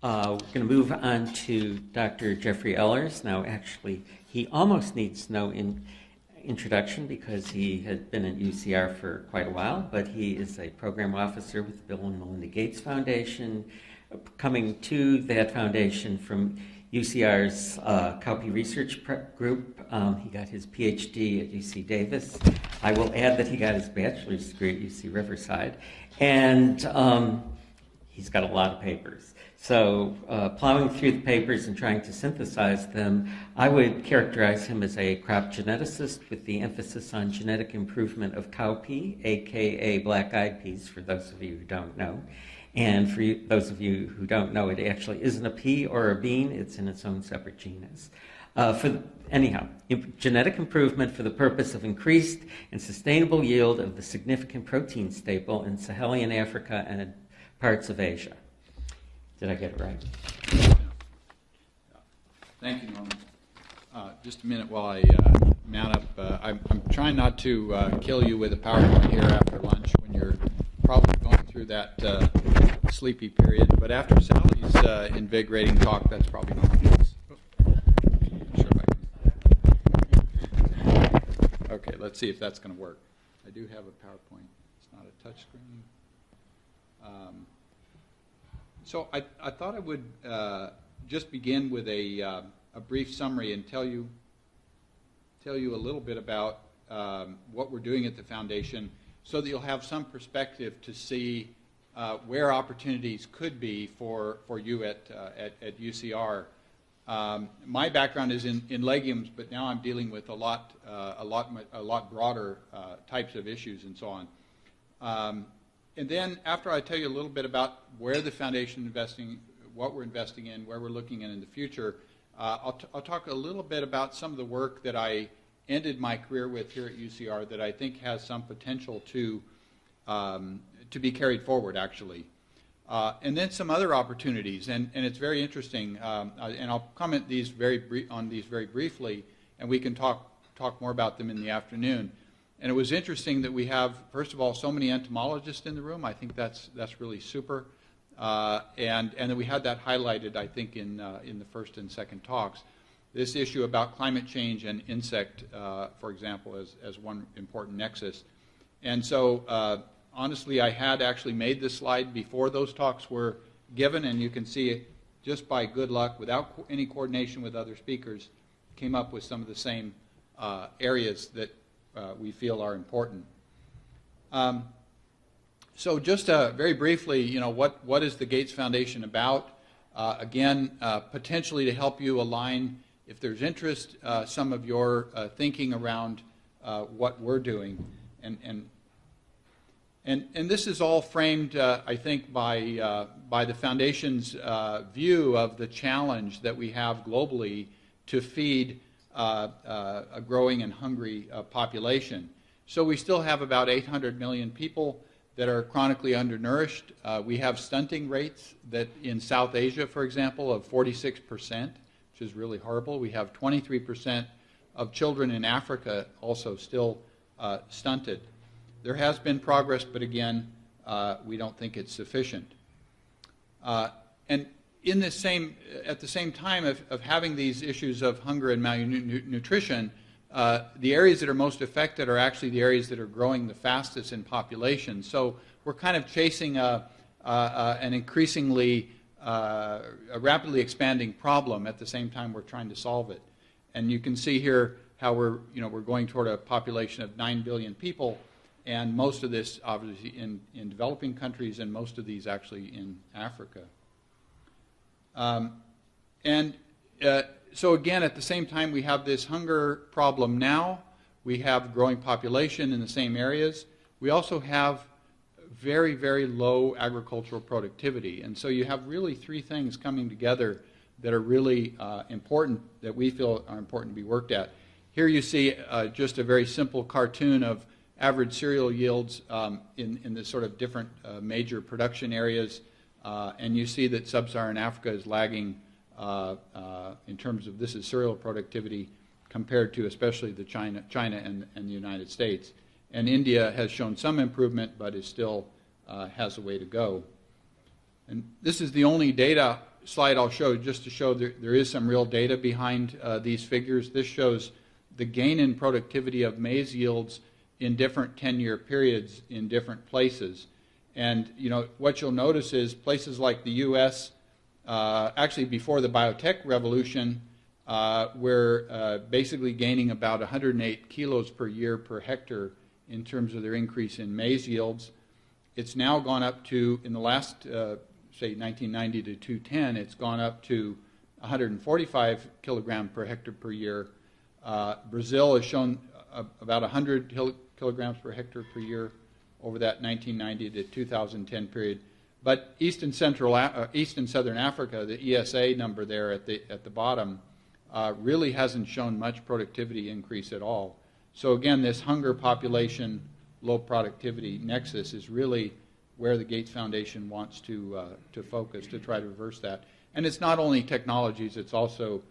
We're going to move on to Dr. Jeffrey Ehlers. Now, actually, he almost needs no introduction because he had been at UCR for quite a while, but he is a program officer with the Bill and Melinda Gates Foundation, coming to that foundation from UCR's COWPE Research Group. He got his PhD at UC Davis. I will add that he got his bachelor's degree at UC Riverside. And he's got a lot of papers. So plowing through the papers and trying to synthesize them, I would characterize him as a crop geneticist with the emphasis on genetic improvement of cowpea, aka black-eyed peas, for those of you who don't know. And for those of you who don't know, it actually isn't a pea or a bean, it's in its own separate genus. Genetic improvement for the purpose of increased and sustainable yield of the significant protein staple in Sahelian Africa and parts of Asia. Did I get it right? Thank you, Norman. Just a minute while I mount up. I'm trying not to kill you with a PowerPoint here after lunch when you're probably going through that sleepy period. But after Sally's invigorating talk, that's probably not the case. Okay, let's see if that's going to work. I do have a PowerPoint. It's not a touch screen. So I thought I would just begin with a brief summary and tell you a little bit about what we're doing at the foundation, so that you'll have some perspective to see where opportunities could be for you at UCR. My background is in legumes, but now I'm dealing with a lot broader types of issues and so on. And then after I tell you a little bit about where the foundation is investing, what we're investing in, where we're looking in the future, I'll talk a little bit about some of the work that I ended my career with here at UCR that I think has some potential to be carried forward, actually. And then some other opportunities, and it's very interesting, and I'll comment on these very briefly, and we can talk more about them in the afternoon. And it was interesting that we have, first of all, so many entomologists in the room. I think that's really super, and that we had that highlighted, I think, in the first and second talks. This issue about climate change and insect, for example, as one important nexus. And so, honestly, I had actually made this slide before those talks were given, and you can see it just by good luck, without any coordination with other speakers, came up with some of the same areas that we feel are important. So just very briefly, what is the Gates Foundation about? Again, potentially to help you align, if there's interest, some of your thinking around what we're doing. And this is all framed, I think, by the Foundation's view of the challenge that we have globally to feed a growing and hungry population. So we still have about 800 million people that are chronically undernourished. We have stunting rates that in South Asia, for example, of 46%, which is really horrible. We have 23% of children in Africa also still stunted. There has been progress, but again, we don't think it's sufficient. And at the same time of having these issues of hunger and malnutrition, the areas that are most affected are actually the areas that are growing the fastest in population. So we're kind of chasing an increasingly a rapidly expanding problem at the same time we're trying to solve it. And you can see here how we're going toward a population of 9 billion people, and most of this obviously in developing countries, and most of these actually in Africa. So again, at the same time, we have this hunger problem now. We have growing population in the same areas. We also have very, very low agricultural productivity. And so you have really three things coming together that are really important, that we feel are important to be worked at. Here you see just a very simple cartoon of average cereal yields in the sort of different major production areas. And you see that sub-Saharan Africa is lagging in terms of, this is cereal productivity compared to especially the China and the United States. And India has shown some improvement, but is still has a way to go. And this is the only data slide I'll show just to show there is some real data behind these figures. This shows the gain in productivity of maize yields in different 10-year periods in different places. And what you'll notice is places like the U.S., actually before the biotech revolution, we're basically gaining about 108 kilos per year per hectare in terms of their increase in maize yields. It's now gone up to, in the last, say, 1990 to 2010, it's gone up to 145 kilogram per hectare per year. Brazil has shown about 100 kilograms per hectare per year over that 1990 to 2010 period. But East and Southern Africa, the ESA number there at the bottom, really hasn't shown much productivity increase at all. So again, this hunger, population, low productivity nexus is really where the Gates Foundation wants to focus to try to reverse that. And it's not only technologies, it's also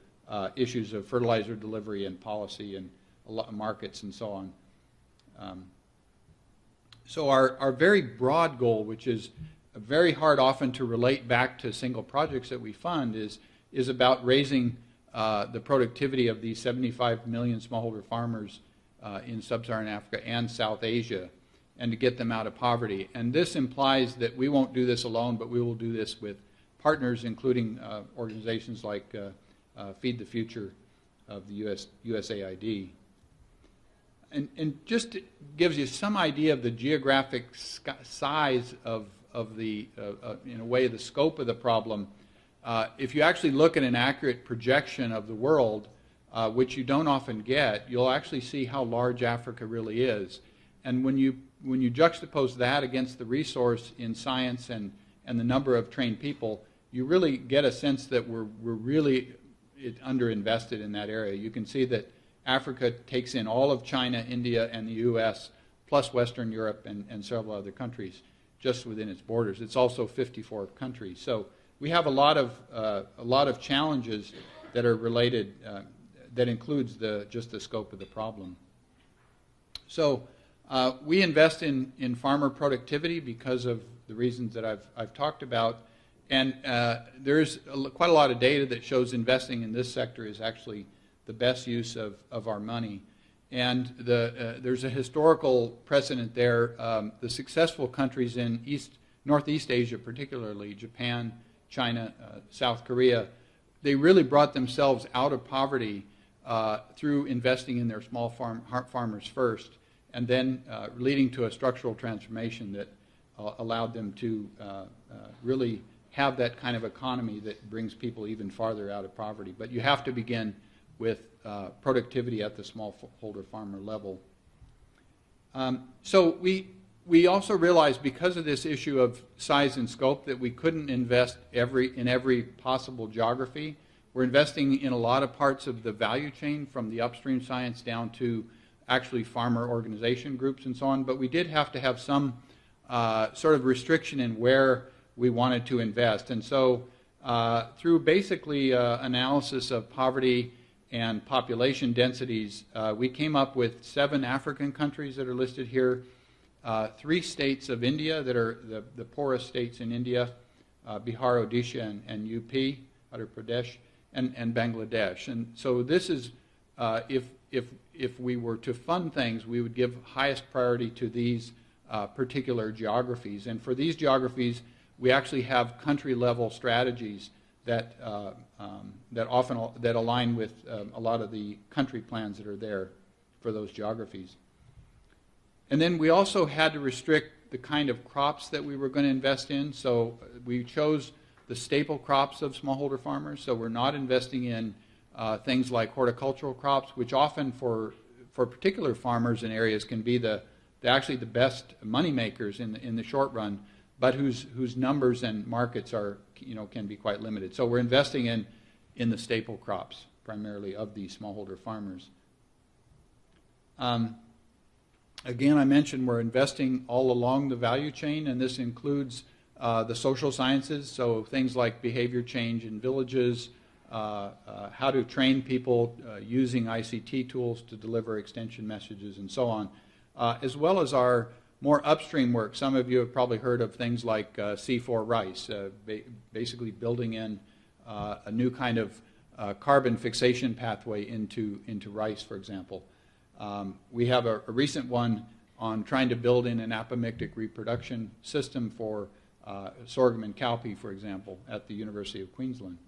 issues of fertilizer delivery and policy and a lot of markets and so on. So our very broad goal, which is very hard often to relate back to single projects that we fund, is about raising the productivity of these 75 million smallholder farmers in sub-Saharan Africa and South Asia, and to get them out of poverty. And this implies that we won't do this alone, but we will do this with partners, including organizations like Feed the Future of the USAID. And just gives you some idea of the geographic size of the, in a way, the scope of the problem. If you actually look at an accurate projection of the world, which you don't often get, you'll actually see how large Africa really is. And when you juxtapose that against the resource in science and the number of trained people, you really get a sense that we're really underinvested in that area. You can see that Africa takes in all of China, India, and the U.S., plus Western Europe and several other countries just within its borders. It's also 54 countries. So we have a lot of challenges that are related, that includes just the scope of the problem. So we invest in farmer productivity because of the reasons that I've talked about. And there's quite a lot of data that shows investing in this sector is actually the best use of our money. And there's a historical precedent there. The successful countries in Northeast Asia, particularly Japan, China, South Korea, they really brought themselves out of poverty through investing in their small farmers first, and then leading to a structural transformation that allowed them to really have that kind of economy that brings people even farther out of poverty. But you have to begin with productivity at the smallholder farmer level. So we also realized, because of this issue of size and scope, that we couldn't invest in every possible geography. We're investing in a lot of parts of the value chain, from the upstream science down to actually farmer organization groups and so on, but we did have to have some sort of restriction in where we wanted to invest. And so through basically analysis of poverty and population densities, we came up with 7 African countries that are listed here, 3 states of India that are the poorest states in India, Bihar, Odisha, and UP, Uttar Pradesh, and Bangladesh. And so this is, if we were to fund things, we would give highest priority to these particular geographies. And for these geographies, we actually have country-level strategies that align with a lot of the country plans that are there for those geographies. And then we also had to restrict the kind of crops that we were going to invest in. So we chose the staple crops of smallholder farmers. So we're not investing in things like horticultural crops, which often for particular farmers in areas can be actually the best money makers in the short run, but whose numbers and markets are can be quite limited. So we're investing in the staple crops primarily of these smallholder farmers. Again, I mentioned we're investing all along the value chain, and this includes the social sciences, so things like behavior change in villages, how to train people using ICT tools to deliver extension messages and so on, as well as our more upstream work. Some of you have probably heard of things like C4 rice, basically building in a new kind of carbon fixation pathway into rice, for example. We have a recent one on trying to build in an apomictic reproduction system for sorghum and cowpea, for example, at the University of Queensland.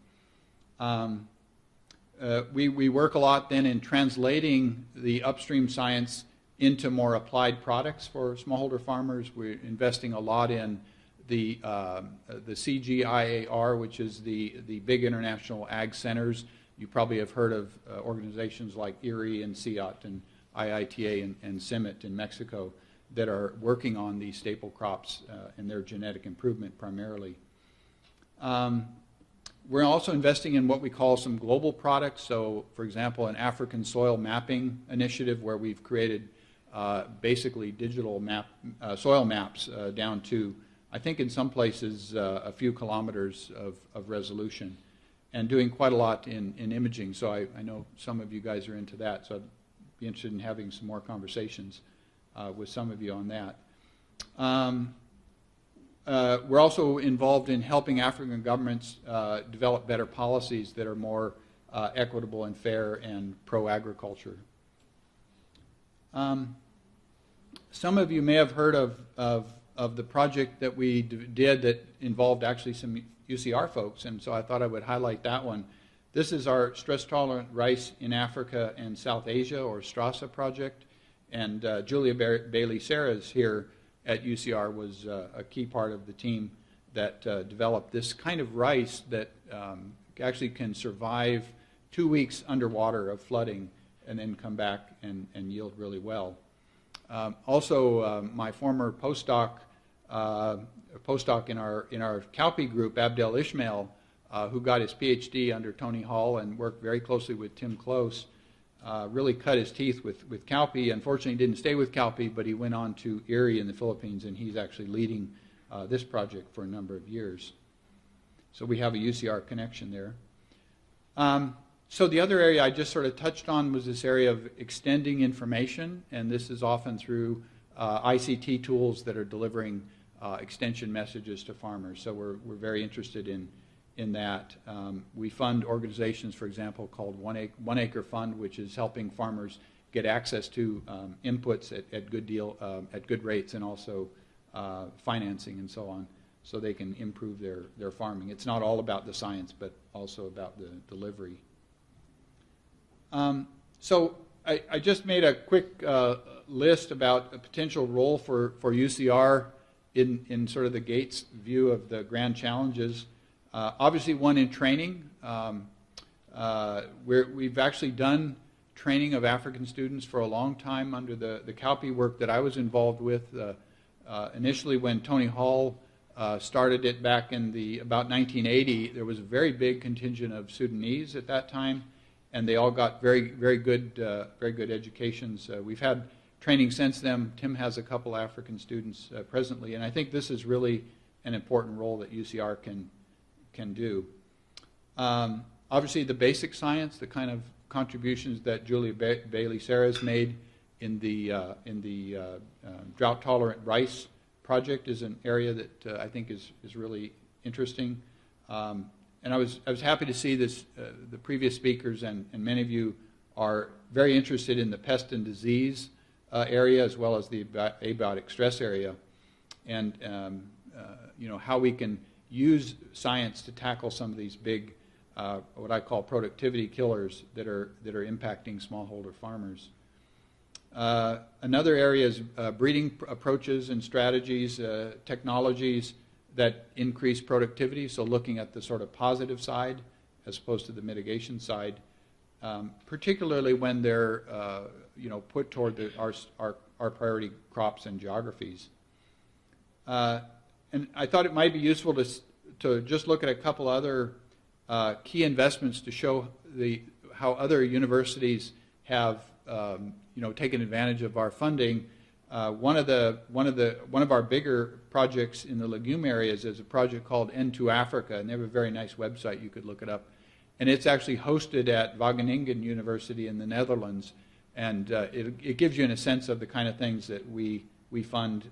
We work a lot then in translating the upstream science into more applied products for smallholder farmers. We're investing a lot in the CGIAR, which is the big international ag centers. You probably have heard of organizations like IRRI and CIAT and IITA and CIMMYT in Mexico that are working on these staple crops and their genetic improvement primarily. We're also investing in what we call some global products. So, for example, an African soil mapping initiative where we've created basically digital soil maps down to, I think in some places, a few kilometers of resolution, and doing quite a lot in imaging. So I know some of you guys are into that, so I'd be interested in having some more conversations with some of you on that. We're also involved in helping African governments develop better policies that are more equitable and fair and pro-agriculture. Some of you may have heard of the project that we did that involved actually some UCR folks, and so I thought I would highlight that one. This is our stress-tolerant rice in Africa and South Asia, or STRASA project, and Julia Bailey-Serres here at UCR was a key part of the team that developed this kind of rice that actually can survive 2 weeks underwater of flooding and then come back and yield really well. Also, my former postdoc in our cowpea group, Abdel Ishmael, who got his PhD under Tony Hall and worked very closely with Tim Close, really cut his teeth with cowpea. Unfortunately, he didn't stay with cowpea, but he went on to IRRI in the Philippines, and he's actually leading this project for a number of years. So we have a UCR connection there. So the other area I just sort of touched on was this area of extending information, and this is often through ICT tools that are delivering extension messages to farmers. So we're very interested in that. We fund organizations, for example, called One Acre Fund, which is helping farmers get access to inputs at good rates, and also financing and so on, so they can improve their farming. It's not all about the science, but also about the delivery. So I just made a quick list about a potential role for UCR in sort of the Gates view of the grand challenges. Obviously, one in training. We've actually done training of African students for a long time under the cowpea work that I was involved with. Initially, when Tony Hall started it back in about 1980, there was a very big contingent of Sudanese at that time, and they all got very good educations. We've had training since then. Tim has a couple African students presently, and I think this is really an important role that UCR can do. Obviously, the basic science, the kind of contributions that Julia Bailey-Serres made in the drought-tolerant rice project is an area that I think is really interesting. And I was happy to see this. The previous speakers and many of you are very interested in the pest and disease area, as well as the abiotic stress area, and how we can use science to tackle some of these big, what I call productivity killers that are impacting smallholder farmers. Another area is breeding approaches and strategies, technologies that increase productivity. So looking at the sort of positive side as opposed to the mitigation side, particularly when they're put toward our priority crops and geographies. And I thought it might be useful to just look at a couple other key investments to show how other universities have taken advantage of our funding. One of our bigger projects in the legume areas is a project called N2 Africa, and they have a very nice website. You could look it up, and it's actually hosted at Wageningen University in the Netherlands, and it gives you a sense of the kind of things that we fund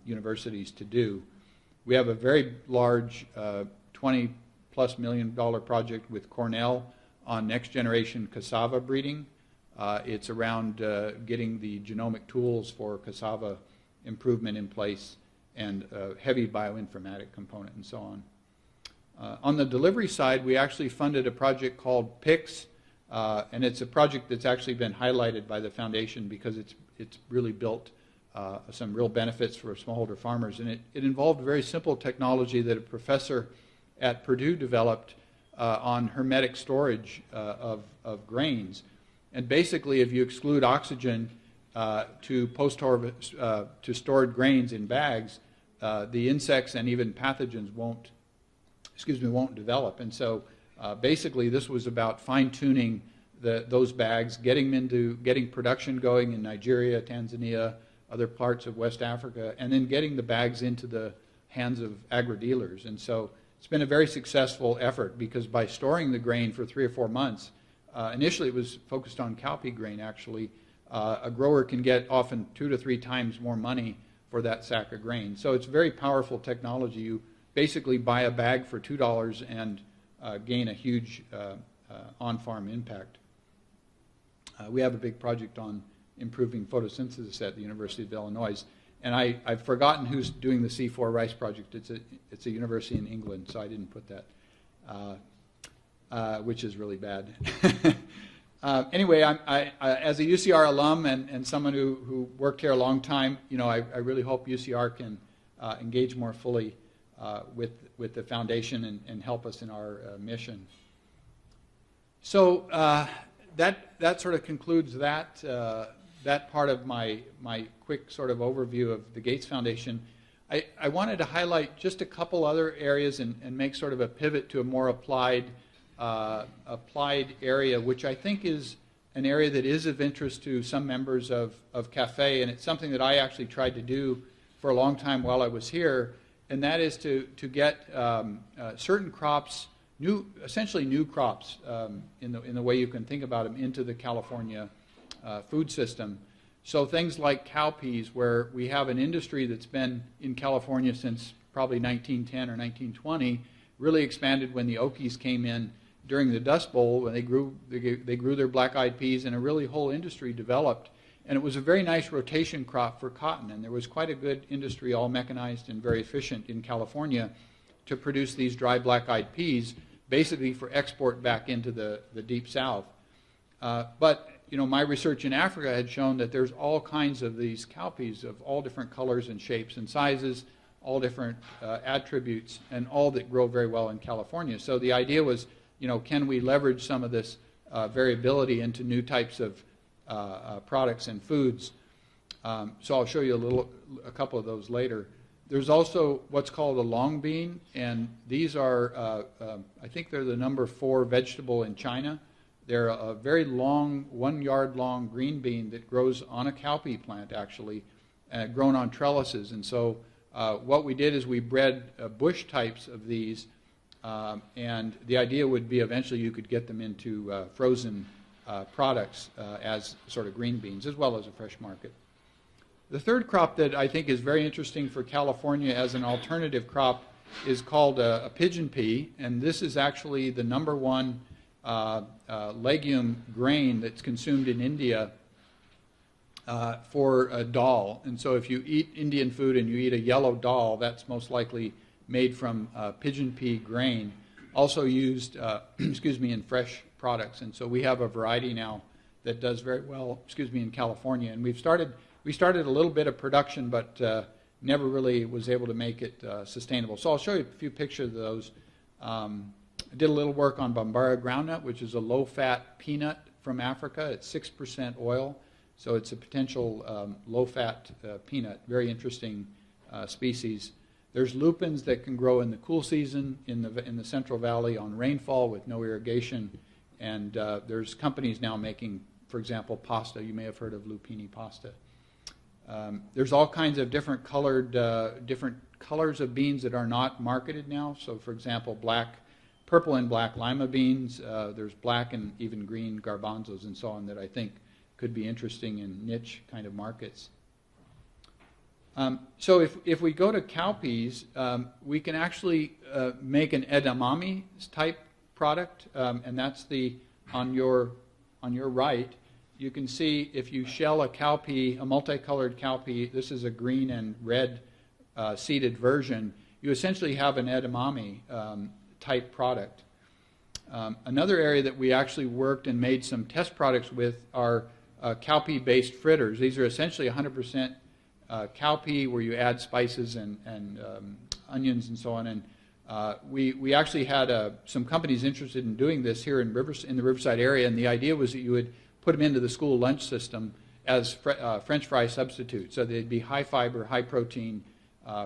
universities to do. We have a very large 20 plus million project with Cornell on next generation cassava breeding. It's around getting the genomic tools for cassava improvement in place and heavy bioinformatic component and so on. On the delivery side, we actually funded a project called PICS, and it's a project that's actually been highlighted by the foundation because it's really built some real benefits for smallholder farmers. And it involved very simple technology that a professor at Purdue developed on hermetic storage of grains. And basically, if you exclude oxygen to post-harvest to stored grains in bags, the insects and even pathogens won't develop. And so basically this was about fine-tuning those bags, getting production going in Nigeria, Tanzania, other parts of West Africa, and then getting the bags into the hands of agri-dealers. And so it's been a very successful effort because by storing the grain for 3 or 4 months, initially it was focused on cowpea grain actually, a grower can get often 2 to 3 times more money for that sack of grain. So it's very powerful technology. You basically buy a bag for $2 and gain a huge on-farm impact. We have a big project on improving photosynthesis at the University of Illinois. And I've forgotten who's doing the C4 rice project. It's a university in England, so I didn't put that, which is really bad. Anyway, I as a UCR alum and someone who worked here a long time, I really hope UCR can engage more fully with the foundation and help us in our mission. So that sort of concludes that part of my quick sort of overview of the Gates Foundation. I wanted to highlight just a couple other areas and make sort of a pivot to a more applied area, which I think is an area that is of interest to some members of CAFE, and it's something that I actually tried to do for a long time while I was here, and that is to get certain crops, essentially new crops, in the way you can think about them, into the California food system. So things like cowpeas, where we have an industry that's been in California since probably 1910 or 1920, really expanded when the Okies came in during the Dust Bowl, when they grew their black-eyed peas, and a really whole industry developed. And it was a very nice rotation crop for cotton, and there was quite a good industry, all mechanized and very efficient in California, to produce these dry black-eyed peas, basically for export back into the Deep South. But my research in Africa had shown that there's all kinds of these cowpeas of all different colors and shapes and sizes, all different attributes, and all that grow very well in California. So the idea was, can we leverage some of this variability into new types of products and foods? So I'll show you a couple of those later. There's also what's called a long bean, and these are, I think they're the number 4 vegetable in China. They're a very long, 1 yard long green bean that grows on a cowpea plant, actually, grown on trellises. And so what we did is we bred bush types of these, and the idea would be eventually you could get them into frozen products as sort of green beans, as well as a fresh market. The third crop that I think is very interesting for California as an alternative crop is called a pigeon pea, and this is actually the number 1 legume grain that's consumed in India for a dal. And so if you eat Indian food and you eat a yellow dal, that's most likely made from pigeon pea grain, also used in fresh products. And so we have a variety now that does very well in California. And we started a little bit of production, but never really was able to make it sustainable. So I'll show you a few pictures of those. I did a little work on Bambara groundnut, which is a low-fat peanut from Africa. It's 6% oil, so it's a potential low-fat peanut. Very interesting species. There's lupins that can grow in the cool season in the Central Valley on rainfall with no irrigation, and there's companies now making, for example, pasta. You may have heard of lupini pasta. There's all kinds of different colors of beans that are not marketed now. So, for example, purple and black lima beans. There's black and even green garbanzos and so on that I think could be interesting in niche kind of markets. So if we go to cowpeas, we can actually make an edamame type product, and that's the on your right. You can see if you shell a cowpea, a multicolored cowpea. This is a green and red seeded version. You essentially have an edamame type product. Another area that we actually worked and made some test products with are cowpea-based fritters. These are essentially 100% cowpea, where you add spices and onions and so on. And we actually had some companies interested in doing this here in the Riverside area, and the idea was that you would put them into the school lunch system as French fry substitutes. So they'd be high fiber, high protein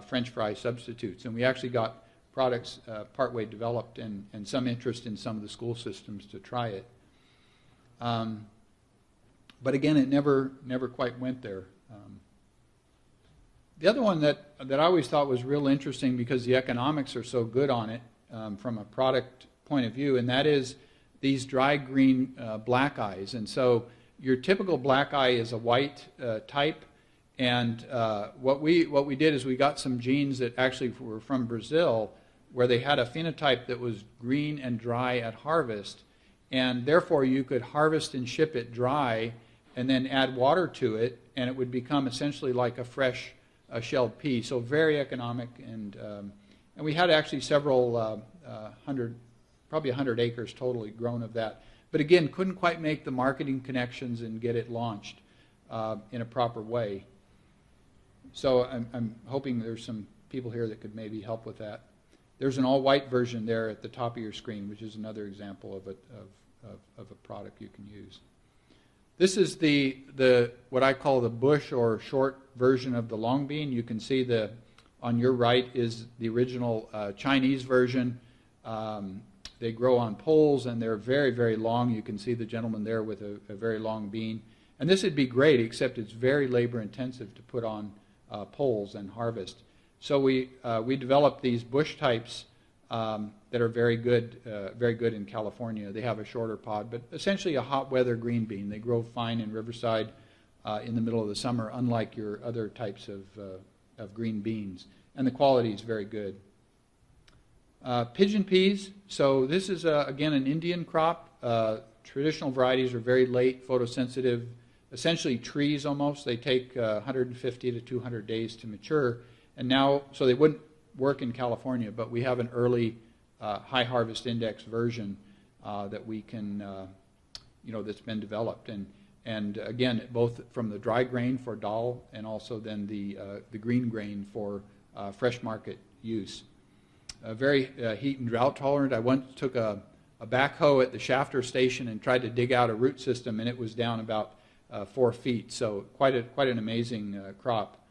French fry substitutes. And we actually got products partway developed and some interest in some of the school systems to try it. But again, it never quite went there. The other one that I always thought was real interesting because the economics are so good on it from a product point of view, and that is these dry green black eyes. And so your typical black eye is a white type, and what we did is we got some genes that actually were from Brazil, where they had a phenotype that was green and dry at harvest, and therefore you could harvest and ship it dry and then add water to it, and it would become essentially like a fresh shelled pea. So very economic, and we had actually several probably 100 acres totally grown of that. But again, couldn't quite make the marketing connections and get it launched in a proper way. So I'm hoping there's some people here that could maybe help with that. There's an all-white version there at the top of your screen, which is another example of a product you can use. This is the what I call the bush or short version of the long bean. You can see on your right is the original Chinese version. They grow on poles, and they're very, very long. You can see the gentleman there with a very long bean. And this would be great, except it's very labor-intensive to put on poles and harvest. So we developed these bush types that are very good in California. They have a shorter pod, but essentially a hot weather green bean. They grow fine in Riverside in the middle of the summer, unlike your other types of green beans. And the quality is very good. Pigeon peas. So this is, again, an Indian crop. Traditional varieties are very late, photosensitive, essentially trees almost. They take 150 to 200 days to mature. And now, so they wouldn't work in California, but we have an early high harvest index version that we can, that's been developed. And again, both from the dry grain for dal and also then the green grain for fresh market use. Very heat and drought tolerant. I once took a backhoe at the Shafter station and tried to dig out a root system, and it was down about 4 feet. So quite an amazing crop.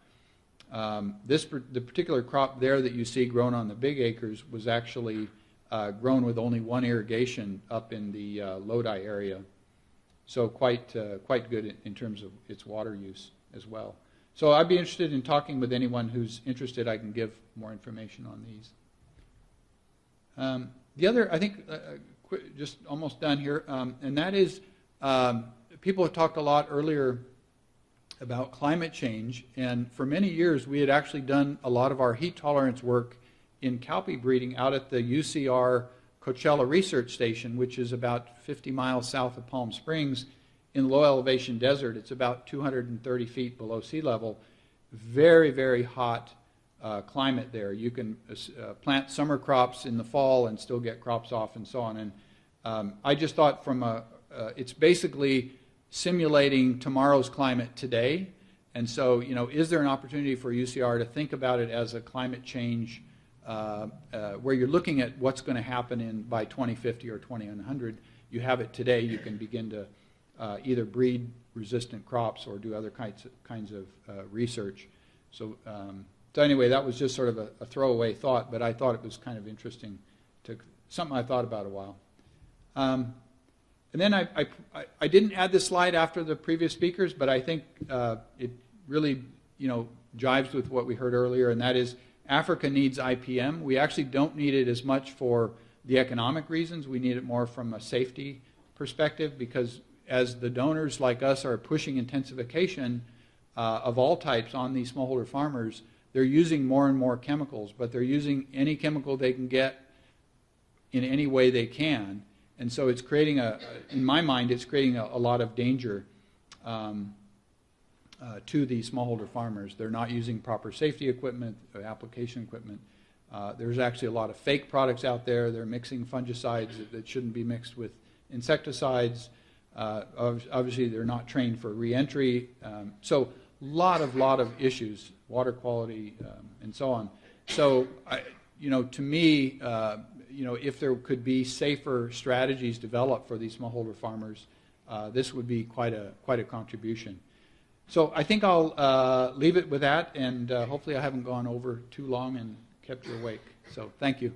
The particular crop there that you see grown on the big acres was actually grown with only one irrigation up in the Lodi area. So quite good in terms of its water use as well. So I'd be interested in talking with anyone who's interested. I can give more information on these. The other, I think, just almost done here, and that is people have talked a lot earlier about climate change, and for many years we had actually done a lot of our heat tolerance work in cowpea breeding out at the UCR Coachella Research Station, which is about 50 miles south of Palm Springs in low elevation desert. It's about 230 feet below sea level. Very, very hot climate there. You can plant summer crops in the fall and still get crops off and so on. And I just thought it's basically simulating tomorrow's climate today. And so, is there an opportunity for UCR to think about it as a climate change where you're looking at what's going to happen by 2050 or 2100? You have it today. You can begin to either breed resistant crops or do other kinds of research. So anyway, that was just sort of a throwaway thought, but I thought it was kind of interesting, something I thought about a while. And then I didn't add this slide after the previous speakers, but I think it really jives with what we heard earlier, and that is Africa needs IPM. We actually don't need it as much for the economic reasons. We need it more from a safety perspective, because as the donors like us are pushing intensification, of all types on these smallholder farmers, they're using more and more chemicals, but they're using any chemical they can get in any way they can. And so it's creating in my mind, it's creating a lot of danger to these smallholder farmers. They're not using proper safety equipment, application equipment. There's actually a lot of fake products out there. They're mixing fungicides that shouldn't be mixed with insecticides. Obviously, they're not trained for reentry. So lot of issues, water quality, and so on. So, to me, if there could be safer strategies developed for these smallholder farmers, this would be quite a contribution. So I think I'll leave it with that, and hopefully I haven't gone over too long and kept you awake. So thank you.